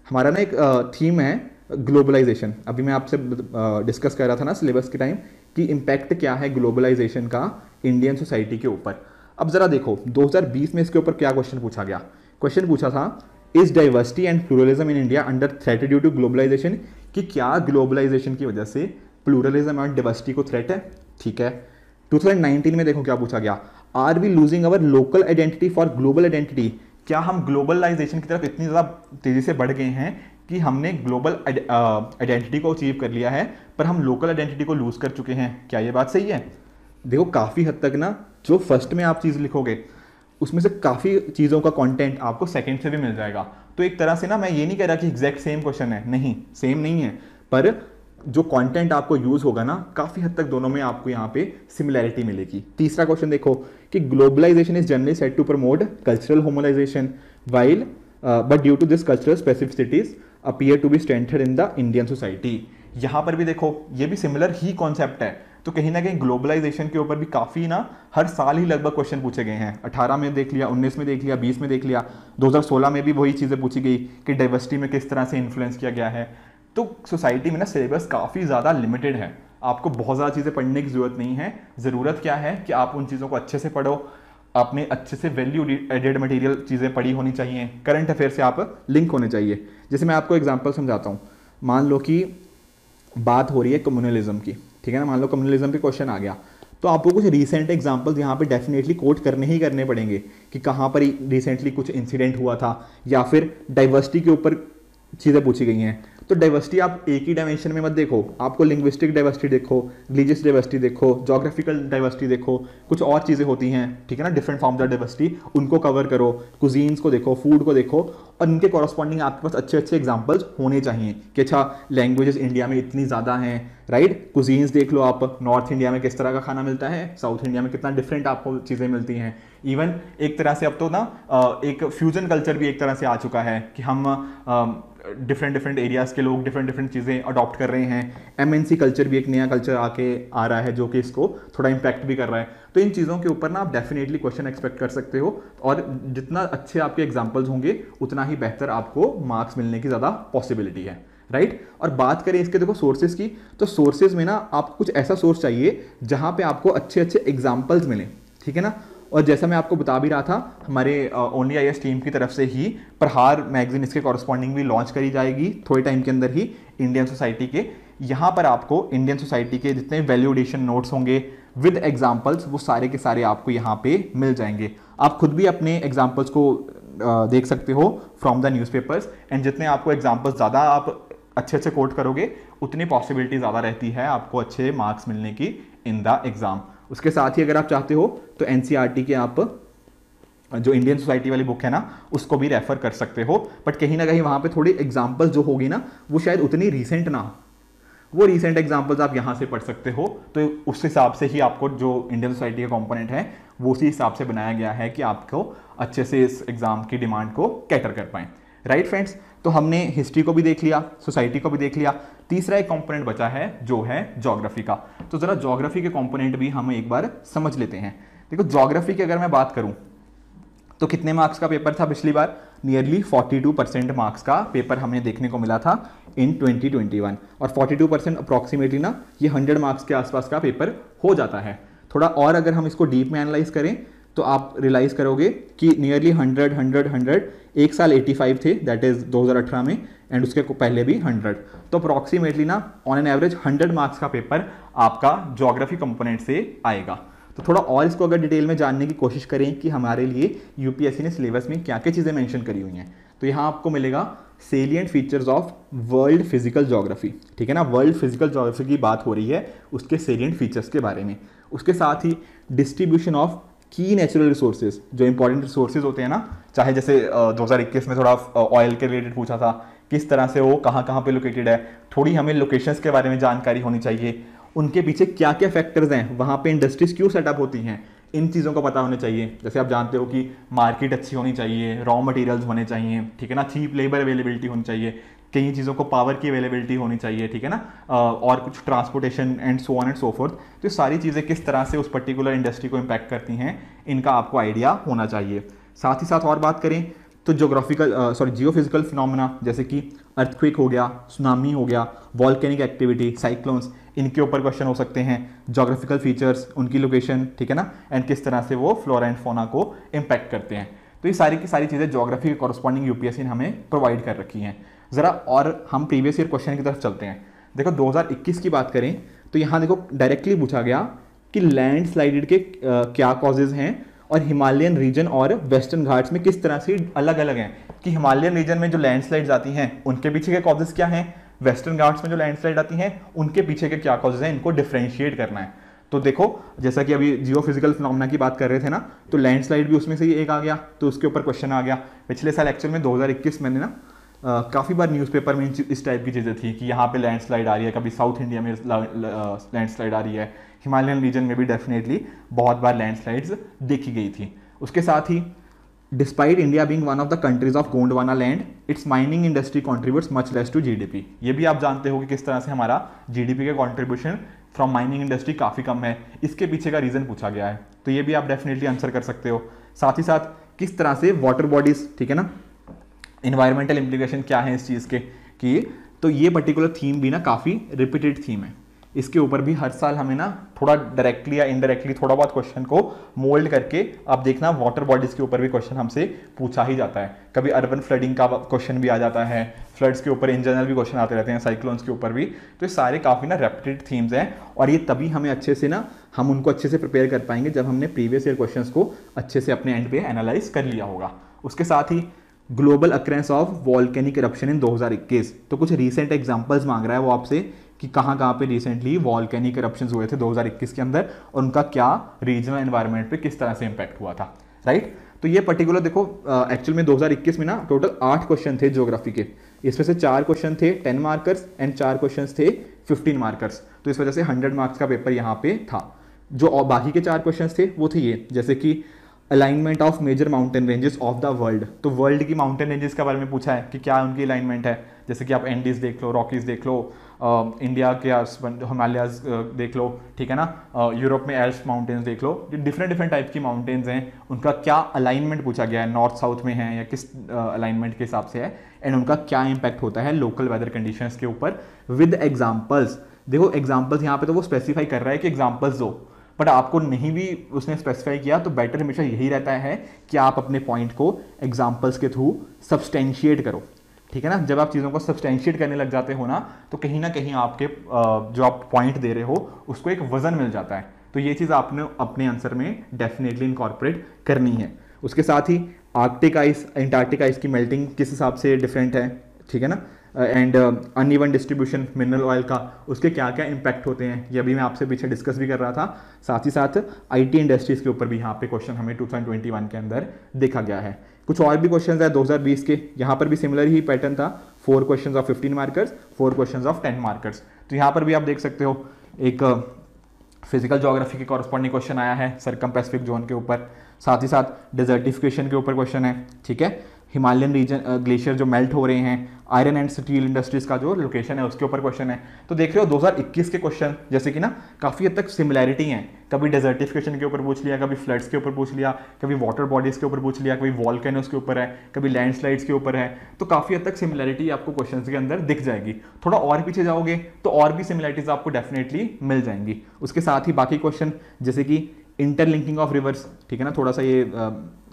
हमारा ना एक थीम है ग्लोबलाइजेशन। अभी मैं आपसे डिस्कस कर रहा था ना सिलेबस के टाइम कि इम्पैक्ट क्या है ग्लोबलाइजेशन का इंडियन सोसाइटी के ऊपर। अब ज़रा देखो 2020 में इसके ऊपर क्या क्वेश्चन पूछा गया। क्वेश्चन पूछा था, is diversity and pluralism in India under threat due to globalisation, कि क्या ग्लोबलाइजेशन की वजह से प्लूरलिज्म और डाइवर्सिटी को थ्रेट है। ठीक है, 2019 में देखो क्या पूछा गया, are we losing our local identity for global identity, क्या हम ग्लोबलाइजेशन की तरफ इतनी ज़्यादा तेज़ी से बढ़ गए हैं कि हमने ग्लोबल आइडेंटिटी को अचीव कर लिया है पर हम लोकल आइडेंटिटी को लूज़ कर चुके हैं। क्या ये बात सही है? देखो काफ़ी हद तक ना जो फर्स्ट में आप चीज़ लिखोगे उसमें से काफ़ी चीज़ों का कंटेंट आपको सेकंड से भी मिल जाएगा। तो एक तरह से ना मैं ये नहीं कह रहा कि एग्जैक्ट सेम क्वेश्चन है, नहीं सेम नहीं है, पर जो कंटेंट आपको यूज होगा ना काफ़ी हद तक दोनों में आपको यहाँ पे सिमिलैरिटी मिलेगी। तीसरा क्वेश्चन देखो कि globalisation is generally said to promote cultural homogenisation while but due to this cultural specificities appear to be strengthened in the Indian society. यहाँ पर भी देखो ये भी सिमिलर ही कॉन्सेप्ट है। तो कहीं ना कहीं ग्लोबलाइजेशन के ऊपर भी काफ़ी ना हर साल ही लगभग क्वेश्चन पूछे गए हैं। 18 में देख लिया, 19 में देख लिया, 20 में देख लिया, 2016 में भी वही चीज़ें पूछी गई कि डाइवर्सिटी में किस तरह से इन्फ्लुएंस किया गया है। तो सोसाइटी में ना सिलेबस काफ़ी ज़्यादा लिमिटेड है, आपको बहुत ज़्यादा चीज़ें पढ़ने की ज़रूरत नहीं है। ज़रूरत क्या है कि आप उन चीज़ों को अच्छे से पढ़ो, आपने अच्छे से वैल्यू एडेड मटेरियल चीज़ें पढ़ी होनी चाहिए, करंट अफेयर से आप लिंक होने चाहिए। जैसे मैं आपको एग्जांपल समझाता हूँ, मान लो कि बात हो रही है कम्युनलिज्म की, ठीक है ना, मान लो कम्युनलिज्म पे क्वेश्चन आ गया, तो आपको कुछ रीसेंट एग्जांपल्स यहाँ पे डेफिनेटली कोट करने ही करने पड़ेंगे कि कहाँ पर रिसेंटली कुछ इंसिडेंट हुआ था या फिर डाइवर्सिटी के ऊपर चीज़ें पूछी गई हैं। तो डाइवर्सिटी आप एक ही डायमेंशन में मत देखो, आपको लिंग्विस्टिक डाइवर्सिटी देखो, रिलीजियस डाइवर्सिटी देखो, जोग्राफिकल डाइवर्सिटी देखो, कुछ और चीज़ें होती हैं, ठीक है ना, डिफरेंट फॉर्म्स ऑफ डाइवर्सिटी, उनको कवर करो, कुजीन्स को देखो, फूड को देखो, और इनके कॉरस्पॉन्डिंग आपके पास अच्छे अच्छे एग्जाम्पल्स होने चाहिए कि अच्छा लैंग्वेजेस इंडिया में इतनी ज़्यादा हैं, राइट। कुजीन्स देख लो आप, नॉर्थ इंडिया में किस तरह का खाना मिलता है, साउथ इंडिया में कितना डिफरेंट आपको चीज़ें मिलती हैं। इवन एक तरह से अब तो ना एक फ्यूजन कल्चर भी एक तरह से आ चुका है कि हम डिफरेंट डिफरेंट एरियाज़ के लोग डिफरेंट डिफरेंट चीज़ें अडॉप्ट कर रहे हैं। एमएनसी कल्चर भी एक नया कल्चर आके आ रहा है जो कि इसको थोड़ा इम्पैक्ट भी कर रहा है। तो इन चीज़ों के ऊपर ना आप डेफिनेटली क्वेश्चन एक्सपेक्ट कर सकते हो, और जितना अच्छे आपके एग्जाम्पल्स होंगे उतना ही बेहतर आपको मार्क्स मिलने की ज़्यादा पॉसिबिलिटी है, राइट। और बात करें इसके देखो सोर्सेज की, तो सोर्सेज में ना आपको कुछ ऐसा सोर्स चाहिए जहाँ पे आपको अच्छे अच्छे एग्जाम्पल्स मिलें, ठीक है ना। और जैसा मैं आपको बता भी रहा था, हमारे ओनली आईएएस टीम की तरफ से ही प्रहार मैगजीन इसके कॉरस्पॉन्डिंग भी लॉन्च करी जाएगी थोड़े टाइम के अंदर ही इंडियन सोसाइटी के। यहाँ पर आपको इंडियन सोसाइटी के जितने वैल्यू एडिशन नोट्स होंगे विद एग्जाम्पल्स वो सारे के सारे आपको यहाँ पे मिल जाएंगे। आप खुद भी अपने एग्जाम्पल्स को देख सकते हो फ्रॉम द न्यूज़पेपर्स, एंड जितने आपको एग्जाम्पल्स ज़्यादा आप अच्छे अच्छे कोट करोगे उतनी पॉसिबिलिटी ज़्यादा रहती है आपको अच्छे मार्क्स मिलने की इन द एग्ज़ाम। उसके साथ ही अगर आप चाहते हो तो एनसीईआरटी के आप जो इंडियन सोसाइटी वाली बुक है ना उसको भी रेफर कर सकते हो, बट कहीं ना कहीं वहाँ पे थोड़ी एग्जाम्पल्स जो होगी ना वो शायद उतनी रीसेंट ना हो, वो रीसेंट एग्जाम्पल्स आप यहाँ से पढ़ सकते हो। तो उस हिसाब से ही आपको जो इंडियन सोसाइटी का कंपोनेंट है वो उसी हिसाब से बनाया गया है कि आपको अच्छे से इस एग्जाम की डिमांड को कैटर कर पाएँ, राइट फ्रेंड्स। तो हमने हिस्ट्री को भी देख लिया, सोसाइटी को भी देख लिया, तीसरा एक कंपोनेंट बचा है जो है ज्योग्राफी का। तो जरा ज्योग्राफी के कंपोनेंट भी हम एक बार समझ लेते हैं। देखो ज्योग्राफी की अगर मैं बात करूं तो कितने मार्क्स का पेपर था पिछली बार, नियरली 42% मार्क्स का पेपर हमें देखने को मिला था इन 2021, और 42% अप्रॉक्सीमेटली ना ये 100 मार्क्स के आसपास का पेपर हो जाता है। थोड़ा और अगर हम इसको डीप में एनालाइज करें तो आप रियलाइज करोगे कि नियरली 100 एक साल 85 थे, दैट इज 2018 में, एंड उसके पहले भी 100, तो अप्रॉक्सीमेटली ना ऑन एन एवरेज 100 मार्क्स का पेपर आपका ज्योग्राफी कंपोनेंट से आएगा। तो थोड़ा और इसको अगर डिटेल में जानने की कोशिश करें कि हमारे लिए यूपीएससी ने सिलेबस में क्या क्या चीज़ें मेंशन करी हुई हैं, तो यहाँ आपको मिलेगा salient features of world physical geography, ठीक है ना। वर्ल्ड फिजिकल ज्योग्राफी की बात हो रही है, उसके सेलिएंट फीचर्स के बारे में। उसके साथ ही डिस्ट्रीब्यूशन ऑफ की नेचुरल रिसोर्सेज, जो इंपॉर्टेंट रिसोर्सेज होते हैं ना, चाहे जैसे 2021 में थोड़ा ऑयल के रिलेटेड पूछा था, किस तरह से वो कहाँ कहाँ पे लोकेटेड है, थोड़ी हमें लोकेशंस के बारे में जानकारी होनी चाहिए, उनके पीछे क्या क्या फैक्टर्स हैं, वहाँ पे इंडस्ट्रीज क्यों सेटअप होती हैं, इन चीज़ों को पता होना चाहिए। जैसे आप जानते हो कि मार्केट अच्छी होनी चाहिए, रॉ मटेरियल्स होने चाहिए, ठीक है ना, चीप लेबर अवेलेबिलिटी होनी चाहिए, कई चीज़ों को पावर की अवेलेबिलिटी होनी चाहिए, ठीक है ना, और कुछ transportation and so on and so fourth. तो ये सारी चीज़ें किस तरह से उस पर्टिकुलर इंडस्ट्री को इम्पैक्ट करती हैं, इनका आपको आइडिया होना चाहिए। साथ ही साथ और बात करें तो जियोफिजिकल फिनोमेना जैसे कि अर्थक्वेक हो गया, सुनामी हो गया, वॉल्केनिक एक्टिविटी, साइक्लोन्स, इनके ऊपर क्वेश्चन हो सकते हैं। जोग्राफिकल फीचर्स, उनकी लोकेशन, ठीक है ना, एंड किस तरह से वो फ्लोरा एंड फोना को इम्पैक्ट करते हैं। तो ये सारी की सारी चीज़ें ज्योग्राफी के कॉरस्पॉन्डिंग यूपीएससी ने हमें प्रोवाइड कर रखी हैं। ज़रा और हम प्रीवियस ईयर क्वेश्चन की तरफ चलते हैं। देखो 2021 की बात करें तो यहाँ देखो डायरेक्टली पूछा गया कि लैंडस्लाइड के क्या कॉजेज हैं और हिमालयन रीजन और वेस्टर्न घाट्स में किस तरह से अलग अलग हैं, कि हिमालयन रीजन में जो लैंडस्लाइड्स आती हैं उनके पीछे के कॉजेज क्या हैं, वेस्टर्न घाट्स में जो लैंडस्लाइड आती हैं उनके पीछे के क्या कॉजेज हैं, इनको डिफ्रेंशिएट करना है। तो देखो जैसा कि अभी जियोफिजिकल फिनोमेना की बात कर रहे थे ना, तो लैंडस्लाइड भी उसमें से ही एक आ गया, तो उसके ऊपर क्वेश्चन आ गया। पिछले साल एक्चुअल में 2021 मैंने ना काफ़ी बार न्यूज़पेपर में इस टाइप की चीज़ें थी कि यहाँ पे लैंडस्लाइड आ रही है, कभी साउथ इंडिया में लैंडस्लाइड आ रही है, हिमालयन रीजन में भी डेफिनेटली बहुत बार लैंडस्लाइड्स देखी गई थी। उसके साथ ही despite India being one of the countries of Gondwana land, its mining industry contributes much less to GDP. ये भी आप जानते हो कि किस तरह से हमारा जीडीपी का कॉन्ट्रीब्यूशन फ्रॉम माइनिंग इंडस्ट्री काफ़ी कम है, इसके पीछे का रीज़न पूछा गया है, तो ये भी आप डेफिनेटली आंसर कर सकते हो। साथ ही साथ किस तरह से वाटर बॉडीज, ठीक है ना, इन्वायरमेंटल इम्प्लीकेशन क्या है इस चीज़ के, कि तो ये पर्टिकुलर थीम भी ना काफ़ी रिपीटेड थीम है। इसके ऊपर भी हर साल हमें ना थोड़ा डायरेक्टली या इनडायरेक्टली थोड़ा बहुत क्वेश्चन को मोल्ड करके, आप देखना वाटर बॉडीज़ के ऊपर भी क्वेश्चन हमसे पूछा ही जाता है। कभी अर्बन फ्लडिंग का क्वेश्चन भी आ जाता है, फ्लड्स के ऊपर इन जनरल भी क्वेश्चन आते रहते हैं, साइक्लोन्स के ऊपर भी। तो ये सारे काफ़ी ना रेपिटेड थीम्स हैं, और ये तभी हमें अच्छे से ना, हम उनको अच्छे से प्रिपेयर कर पाएंगे जब हमने प्रीवियस ईयर क्वेश्चन को अच्छे से अपने एंड पे एनालाइज कर लिया होगा। उसके साथ ही global occurrence of volcanic eruption in 2021, तो कुछ रीसेंट एग्जांपल्स मांग रहा है वो आपसे कि कहाँ कहाँ पे रिसेंटली वॉल्केनिक इरप्शंस हुए थे 2021 के अंदर, और उनका क्या रीजनल एनवायरनमेंट पे किस तरह से इंपैक्ट हुआ था, राइट। तो ये पर्टिकुलर देखो एक्चुअल में 2021 में ना टोटल 8 क्वेश्चन थे ज्योग्राफी के, इसमें से 4 क्वेश्चन थे 10 मार्कर्स एंड 4 क्वेश्चन थे 15 मार्कर्स, तो इस वजह से 100 मार्क्स का पेपर यहाँ पे था। जो बाकी के 4 क्वेश्चन थे वो थे ये, जैसे कि alignment of major mountain ranges of the world, तो वर्ल्ड की माउंटेन रेंजेस के बारे में पूछा है कि क्या उनकी अलाइनमेंट है, जैसे कि आप एंडीज देख लो, रॉकीज देख लो, इंडिया के हिमालयाज देख लो, ठीक है ना, यूरोप में एल्प्स माउंटेन्स देख लो, जो डिफरेंट डिफरेंट टाइप की माउंटेन्स हैं उनका क्या अलाइनमेंट पूछा गया है, नॉर्थ साउथ में है या किस अलाइनमेंट के हिसाब से है, एंड उनका क्या इंपैक्ट होता है लोकल वेदर कंडीशंस के ऊपर विद एग्जाम्पल्स। देखो एग्जाम्पल्स यहाँ पे तो वो स्पेसिफाई कर रहा है कि एग्जाम्पल्स दो, बट आपको नहीं भी उसने स्पेसिफाई किया तो बेटर हमेशा यही रहता है कि आप अपने पॉइंट को एग्जाम्पल्स के थ्रू सब्सटेंशिएट करो, ठीक है ना। जब आप चीज़ों को सब्सटेंशिएट करने लग जाते हो ना, तो कहीं ना कहीं आपके जो आप पॉइंट दे रहे हो उसको एक वजन मिल जाता है। तो ये चीज़ आपने अपने आंसर में डेफिनेटली इनकॉर्पोरेट करनी है। उसके साथ ही आर्कटिक आइस, एंटार्क्टिक आइस की मेल्टिंग किस हिसाब से डिफरेंट है, ठीक है ना, and uneven distribution mineral oil का, उसके क्या क्या इंपैक्ट होते हैं, ये अभी मैं आपसे पीछे डिस्कस भी कर रहा था। साथ ही साथ आईटी इंडस्ट्रीज़ के ऊपर भी यहाँ पे क्वेश्चन हमें 2021 के अंदर देखा गया है। कुछ और भी क्वेश्चन है 2020 के, यहाँ पर भी सिमिलर ही पैटर्न था, 4 question of 15 markers, 4 question of 10 markers. तो यहाँ पर भी आप देख सकते हो एक फिजिकल ज्योग्राफी के कॉरस्पॉन्डिंग क्वेश्चन आया है सर्कम पैसिफिक जोन के ऊपर, साथ ही साथ डिजर्टिफिकेशन के ऊपर क्वेश्चन है, ठीक है, हिमालयन रीजन ग्लेशियर जो मेल्ट हो रहे हैं, आयरन एंड स्टील इंडस्ट्रीज का जो लोकेशन है उसके ऊपर क्वेश्चन है। तो देख रहे हो 2021 के क्वेश्चन जैसे कि ना काफ़ी हद तक सिमिलैरिटी हैं, कभी डेजर्टिफिकेशन के ऊपर पूछ लिया, कभी फ्लड्स के ऊपर पूछ लिया, कभी वाटर बॉडीज के ऊपर पूछ लिया, कभी वॉल्केनोस के ऊपर है, कभी लैंडस्लाइड्स के ऊपर है। तो काफ़ी हद तक सिमिलैरिटी आपको क्वेश्चन के अंदर दिख जाएगी। थोड़ा और पीछे जाओगे तो और भी सिमिलैरिटीज आपको डेफिनेटली मिल जाएंगी। उसके साथ ही बाकी क्वेश्चन जैसे कि इंटरलिंकिंग ऑफ रिवर्स, ठीक है ना, थोड़ा सा ये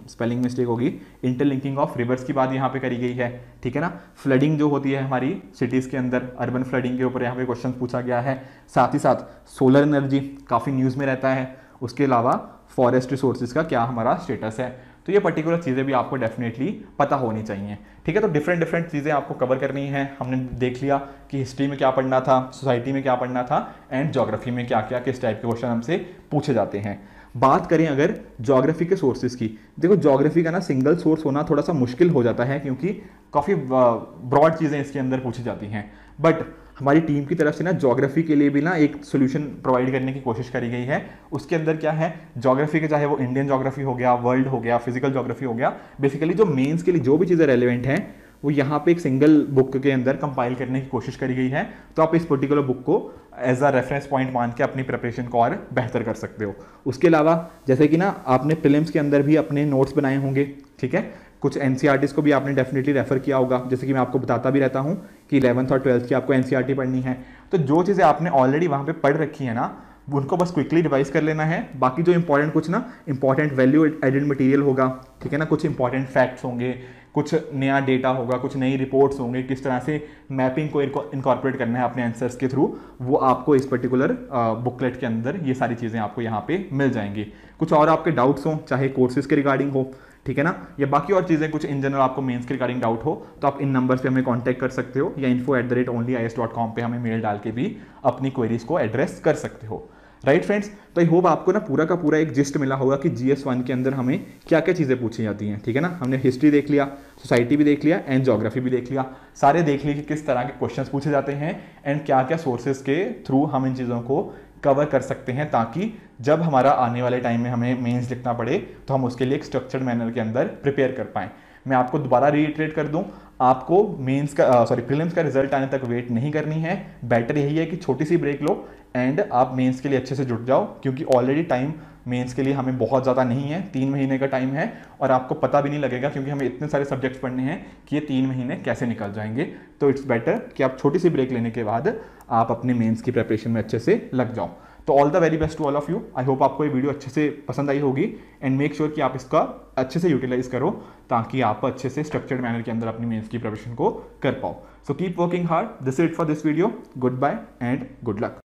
स्पेलिंग मिस्टेक होगी, इंटरलिंकिंग ऑफ रिवर्स की बात यहाँ पे करी गई है, ठीक है ना। फ्लडिंग जो होती है हमारी सिटीज़ के अंदर, अर्बन फ्लडिंग के ऊपर यहाँ पे क्वेश्चन पूछा गया है। साथ ही साथ सोलर एनर्जी काफ़ी न्यूज़ में रहता है, उसके अलावा फॉरेस्ट रिसोर्सेज का क्या हमारा स्टेटस है। तो ये पर्टिकुलर चीज़ें भी आपको डेफिनेटली पता होनी चाहिए, ठीक है। तो डिफरेंट डिफरेंट चीज़ें आपको कवर करनी है। हमने देख लिया कि हिस्ट्री में क्या पढ़ना था, सोसाइटी में क्या पढ़ना था, एंड ज्योग्राफी में क्या क्या किस टाइप के क्वेश्चन हमसे पूछे जाते हैं। बात करें अगर ज्योग्राफी के सोर्सेज की, देखो ज्योग्राफी का ना सिंगल सोर्स होना थोड़ा सा मुश्किल हो जाता है क्योंकि काफ़ी ब्रॉड चीज़ें इसके अंदर पूछी जाती हैं, बट हमारी टीम की तरफ से ना ज्योग्राफी के लिए भी ना एक सोल्यूशन प्रोवाइड करने की कोशिश करी गई है। उसके अंदर क्या है, ज्योग्राफी के चाहे वो इंडियन ज्योग्राफी हो गया, वर्ल्ड हो गया, फिजिकल ज्योग्राफी हो गया, बेसिकली जो मेंस के लिए जो भी चीज़ें रेलिवेंट हैं वो यहाँ पे एक सिंगल बुक के अंदर कंपाइल करने की कोशिश करी गई है। तो आप इस पर्टिकुलर बुक को एज अ रेफरेंस पॉइंट मान के अपनी प्रिपरेशन को और बेहतर कर सकते हो। उसके अलावा जैसे कि ना आपने प्रीलिम्स के अंदर भी अपने नोट्स बनाए होंगे, ठीक है, कुछ एनसीईआरटीज़ को भी आपने डेफिनेटली रेफर किया होगा, जैसे कि मैं आपको बताता भी रहता हूँ कि 11th और 12th की आपको एनसीईआरटी पढ़नी है। तो जो चीज़ें आपने ऑलरेडी वहाँ पे पढ़ रखी है ना, उनको बस क्विकली रिवाइज कर लेना है। बाकी जो इंपॉर्टेंट कुछ ना इंपॉर्टेंट वैल्यू एडेड मटेरियल होगा, ठीक है ना, कुछ इंपॉर्टेंट फैक्ट्स होंगे, कुछ नया डेटा होगा, कुछ नई रिपोर्ट्स होंगे, किस तरह से मैपिंग को इनकॉर्पोरेट करना है अपने आंसर्स के थ्रू, वो आपको इस पर्टिकुलर बुकलेट के अंदर ये सारी चीज़ें आपको यहाँ पे मिल जाएंगी। कुछ और आपके डाउट्स हों, चाहे कोर्सेज के रिगार्डिंग हो, ठीक है ना, या बाकी और चीज़ें कुछ इन जनरल आपको मेंस के रिगार्डिंग डाउट हो, तो आप इन नंबर्स पे हमें कांटेक्ट कर सकते हो, या info@onlyis.com पे हमें मेल डाल के भी अपनी क्वेरीज को एड्रेस कर सकते हो। राइट फ्रेंड्स, तो आई होप आपको ना पूरा का पूरा एक जिस्ट मिला होगा कि GS1 के अंदर हमें क्या क्या चीज़ें पूछी जाती हैं, ठीक है ना। हमने हिस्ट्री देख लिया, सोसाइटी भी देख लिया एंड ज्योग्राफी भी देख लिया, सारे देख लिए कि किस तरह के क्वेश्चंस पूछे जाते हैं एंड क्या क्या सोर्सेज के थ्रू हम इन चीज़ों को कवर कर सकते हैं, ताकि जब हमारा आने वाले टाइम में हमें मेंस लिखना पड़े तो हम उसके लिए एक स्ट्रक्चर्ड मैनर के अंदर प्रिपेयर कर पाएँ। मैं आपको दोबारा रीइटरेट कर दूं, आपको मेंस का प्रीलिम्स का रिजल्ट आने तक वेट नहीं करनी है। बेटर यही है कि छोटी सी ब्रेक लो एंड आप मेंस के लिए अच्छे से जुट जाओ, क्योंकि ऑलरेडी टाइम मेंस के लिए हमें बहुत ज़्यादा नहीं है, 3 महीने का टाइम है और आपको पता भी नहीं लगेगा, क्योंकि हमें इतने सारे सब्जेक्ट्स पढ़ने हैं कि ये 3 महीने कैसे निकल जाएंगे। तो इट्स बेटर कि आप छोटी सी ब्रेक लेने के बाद आप अपने मेंस की प्रिपरेशन में अच्छे से लग जाओ। तो all the very best to all of you. I hope आपको ये वीडियो अच्छे से पसंद आई होगी एंड मेक श्योर कि आप इसका अच्छे से यूटिलाइज करो, ताकि आप अच्छे से स्ट्रक्चर्ड मैनर के अंदर अपनी मेंस की प्रिपरेशन को कर पाओ। So keep working hard. This is it for this video. Goodbye and good luck.